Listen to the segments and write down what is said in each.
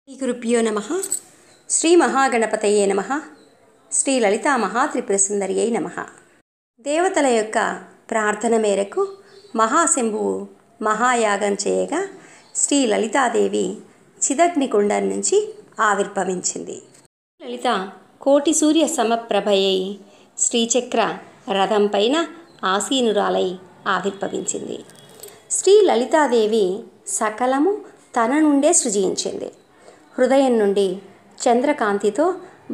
శ్రీగురుభ్యో నమః. శ్రీ మహాగణపతయే నమః. శ్రీ లలితా మహాత్రిపురసుందరియై నమః. దేవతల యొక్క ప్రార్థన మేరకు మహాశంభువు మహాయాగం చేయగా శ్రీ లలితాదేవి చిదగ్నికుండం నుంచి ఆవిర్భవించింది. లలిత కోటి సూర్య సమప్రభయై శ్రీచక్ర రథం పైన ఆసీనురాలై ఆవిర్భవించింది. శ్రీ లలితాదేవి సకలము తన నుండే సృజించింది. హృదయం నుండి చంద్రకాంతితో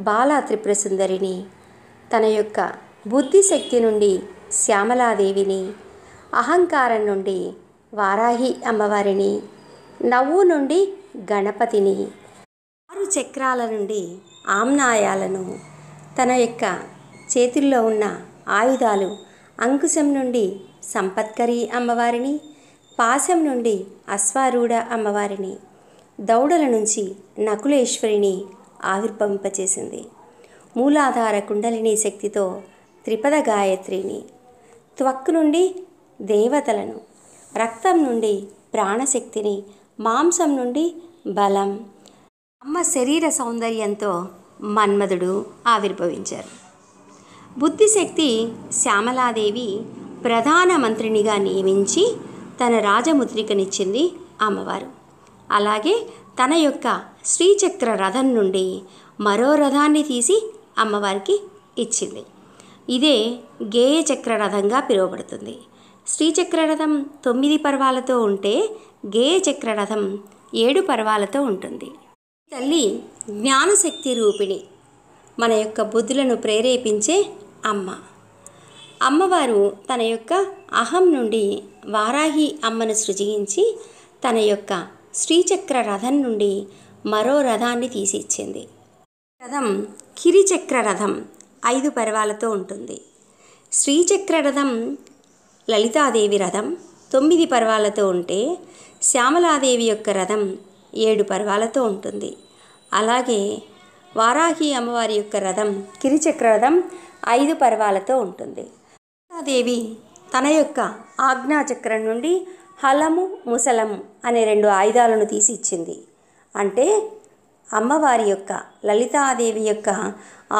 బాలా త్రిపురసుందరిని, తన యొక్క బుద్ధిశక్తి నుండి శ్యామలాదేవిని, అహంకారం నుండి వారాహి అమ్మవారిని, నవ్వు నుండి గణపతిని, 6 చక్రాల నుండి ఆమ్నాయాలను, తన యొక్క చేతుల్లో ఉన్న ఆయుధాలు అంకుశం నుండి సంపత్కరి అమ్మవారిని, పాశం నుండి అశ్వారూఢ అమ్మవారిని, దౌడల నుంచి నకులేశ్వరిని ఆవిర్భవింపచేసింది. మూలాధార కుండలిని శక్తితో త్రిపద గాయత్రిని, త్వక్కు నుండి దేవతలను, రక్తం నుండి ప్రాణశక్తిని, మాంసం నుండి బలం, అమ్మ శరీర సౌందర్యంతో మన్మధుడు ఆవిర్భవించారు. బుద్ధిశక్తి శ్యామలాదేవి ప్రధానమంత్రినిగా నియమించి తన రాజముద్రికనిచ్చింది అమ్మవారు. అలాగే తన యొక్క శ్రీచక్ర రథం నుండి మరో రథాన్ని తీసి అమ్మవారికి ఇచ్చింది. ఇదే గేయ చక్ర రథంగా పిలువబడుతుంది. శ్రీచక్ర రథం 9 పర్వాలతో ఉంటే గేయ చక్ర రథం 7 పర్వాలతో ఉంటుంది. తల్లి జ్ఞానశక్తి రూపిణి, మన యొక్క బుద్ధులను ప్రేరేపించే అమ్మ. అమ్మవారు తన యొక్క అహం నుండి వారాహి అమ్మను సృజించి తన యొక్క శ్రీచక్ర రథం నుండి మరో రథాన్ని తీసి ఇచ్చింది. రథం కిరిచక్ర రథం 5 పర్వాలతో ఉంటుంది. శ్రీచక్ర రథం లలితాదేవి రథం 9 పర్వాలతో ఉంటే శ్యామలాదేవి యొక్క రథం 7 పర్వాలతో ఉంటుంది. అలాగే వారాహి అమ్మవారి యొక్క రథం కిరిచక్ర రథం 5 పర్వాలతో ఉంటుంది. లలితాదేవి తన యొక్క ఆజ్ఞాచక్రం నుండి హలము ముసలము అనే 2 ఆయుధాలను తీసి ఇచ్చింది. అంటే అమ్మవారి యొక్క లలితాదేవి యొక్క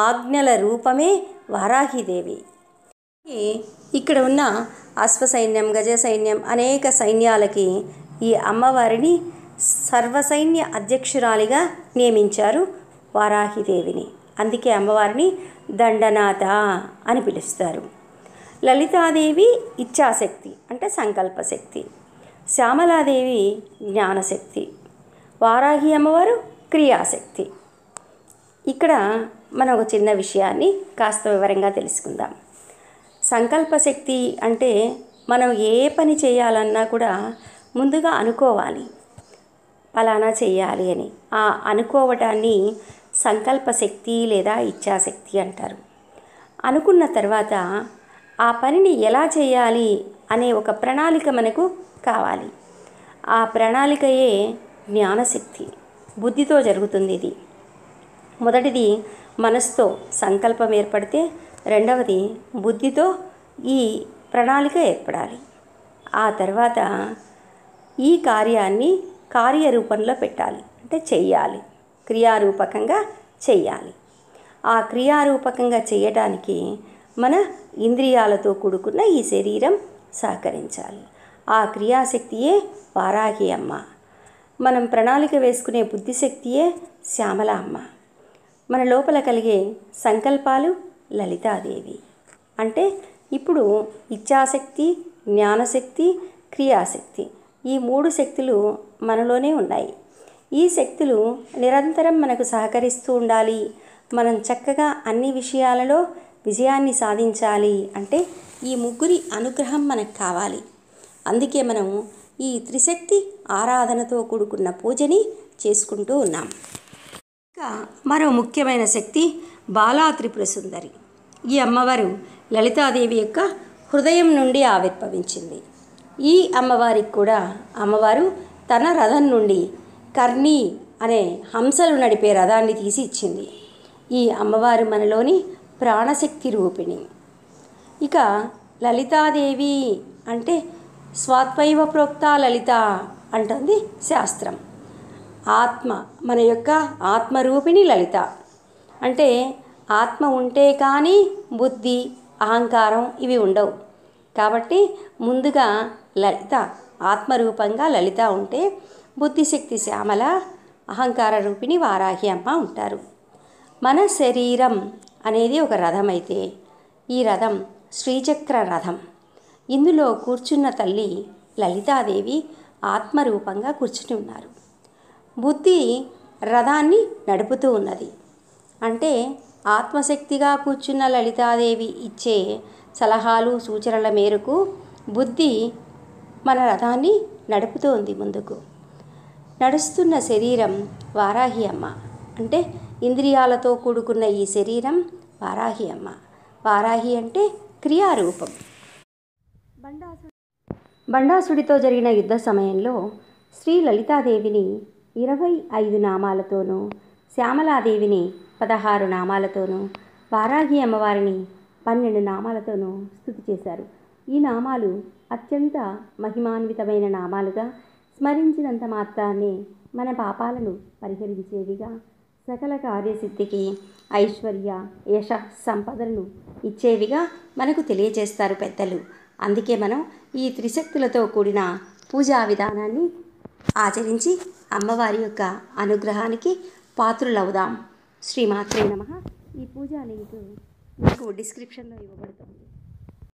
ఆజ్ఞల రూపమే వారాహిదేవి. ఇక్కడ ఉన్న అశ్వసైన్యం, గజ సైన్యం, అనేక సైన్యాలకి ఈ అమ్మవారిని సర్వసైన్య అధ్యక్షురాలిగా నియమించారు వారాహిదేవిని. అందుకే అమ్మవారిని దండనాథ అని పిలుస్తారు. లలితాదేవి ఇచ్ఛాశక్తి అంటే సంకల్పశక్తి, శ్యామలాదేవి జ్ఞానశక్తి, వారాహి అమ్మవారు క్రియాశక్తి. ఇక్కడ మనం ఒక చిన్న విషయాన్ని కాస్త వివరంగా తెలుసుకుందాం. సంకల్పశక్తి అంటే మనం ఏ పని చేయాలన్నా కూడా ముందుగా అనుకోవాలి, ఫలానా చేయాలి అని. ఆ అనుకోవటాన్ని సంకల్పశక్తి లేదా ఇచ్ఛాశక్తి అంటారు. అనుకున్న తర్వాత ఆ పనిని ఎలా చేయాలి అనే ఒక ప్రణాళిక మనకు కావాలి. ఆ ప్రణాళికయే జ్ఞానశక్తి. బుద్ధితో జరుగుతుంది ఇది. మొదటిది మనసుతో సంకల్పం ఏర్పడితే, రెండవది బుద్ధితో ఈ ప్రణాళిక ఏర్పడాలి. ఆ తర్వాత ఈ కార్యాన్ని కార్యరూపంలో పెట్టాలి, అంటే చెయ్యాలి, క్రియారూపకంగా చెయ్యాలి. ఆ క్రియారూపకంగా చేయటానికి మన ఇంద్రియాలతో కూడుకున్న ఈ శరీరం సహకరించాలి. ఆ క్రియాశక్తియే వారాహి అమ్మ. మనం ప్రణాళిక వేసుకునే బుద్ధిశక్తియే శ్యామల అమ్మ. మన లోపల కలిగే సంకల్పాలు లలితాదేవి. అంటే ఇప్పుడు ఇచ్ఛాశక్తి, జ్ఞానశక్తి, క్రియాశక్తి, ఈ 3 శక్తులు మనలోనే ఉన్నాయి. ఈ శక్తులు నిరంతరం మనకు సహకరిస్తూ ఉండాలి. మనం చక్కగా అన్ని విషయాలలో విజయాన్ని సాధించాలి అంటే ఈ 3 అనుగ్రహం మనకు కావాలి. అందుకే మనం ఈ త్రిశక్తి ఆరాధనతో కూడుకున్న పూజని చేసుకుంటూ ఉన్నాం. ఇంకా మరో ముఖ్యమైన శక్తి బాలా త్రిపురసుందరి. ఈ అమ్మవారు లలితాదేవి యొక్క హృదయం నుండి ఆవిర్భవించింది. ఈ అమ్మవారికి కూడా అమ్మవారు తన రథం నుండి కర్ణి అనే హంసలు నడిపే రథాన్ని తీసి ఇచ్చింది. ఈ అమ్మవారు మనలోని ప్రాణశక్తి రూపిణి. ఇక లలితాదేవి అంటే స్వాత్వైవ ప్రోక్త లలిత అంటుంది శాస్త్రం. ఆత్మ, మన యొక్క ఆత్మరూపిణి లలిత. అంటే ఆత్మ ఉంటే కానీ బుద్ధి, అహంకారం ఇవి ఉండవు. కాబట్టి ముందుగా లలిత ఆత్మరూపంగా లలిత ఉంటే బుద్ధిశక్తి శ్యామల, అహంకార రూపిణి వారాహి అమ్మ ఉంటారు. మన శరీరం అనేది ఒక రథం అయితే ఈ రథం శ్రీచక్ర రథం. ఇందులో కూర్చున్న తల్లి లలితాదేవి ఆత్మరూపంగా కూర్చుని ఉన్నారు. బుద్ధి రథాన్ని నడుపుతూ ఉన్నది. అంటే ఆత్మశక్తిగా కూర్చున్న లలితాదేవి ఇచ్చే సలహాలు సూచనల మేరకు బుద్ధి మన రథాన్ని నడుపుతోంది ముందుకు. నడుస్తున్న శరీరం వారాహి అమ్మ. అంటే ఇంద్రియాలతో కూడుకున్న ఈ శరీరం వారాహి అమ్మ. వారాహి అంటే క్రియారూపం. బండాసుడితో జరిగిన యుద్ధ సమయంలో శ్రీ లలితాదేవిని 25 నామాలతోనూ, శ్యామలాదేవిని 16 నామాలతోనూ, వారాహి అమ్మవారిని 12 నామాలతోనూ స్తుతి చేశారు. ఈ నామాలు అత్యంత మహిమాన్వితమైన నామాలుగా, స్మరించినంత మాత్రాన్నే మన పాపాలను పరిహరించేవిగా, సకల కార్యసిద్ధికి ఐశ్వర్య యశ సంపదలను ఇచ్చేవిగా మనకు తెలియజేస్తారు పెద్దలు. అందుకే మనం ఈ త్రిశక్తులతో కూడిన పూజా విధానాన్ని ఆచరించి అమ్మవారి యొక్క అనుగ్రహానికి పాత్రులవుదాం. శ్రీమాత్రే నమః. ఈ పూజా లింక్ మీకు డిస్క్రిప్షన్లో ఇవ్వబడుతుంది.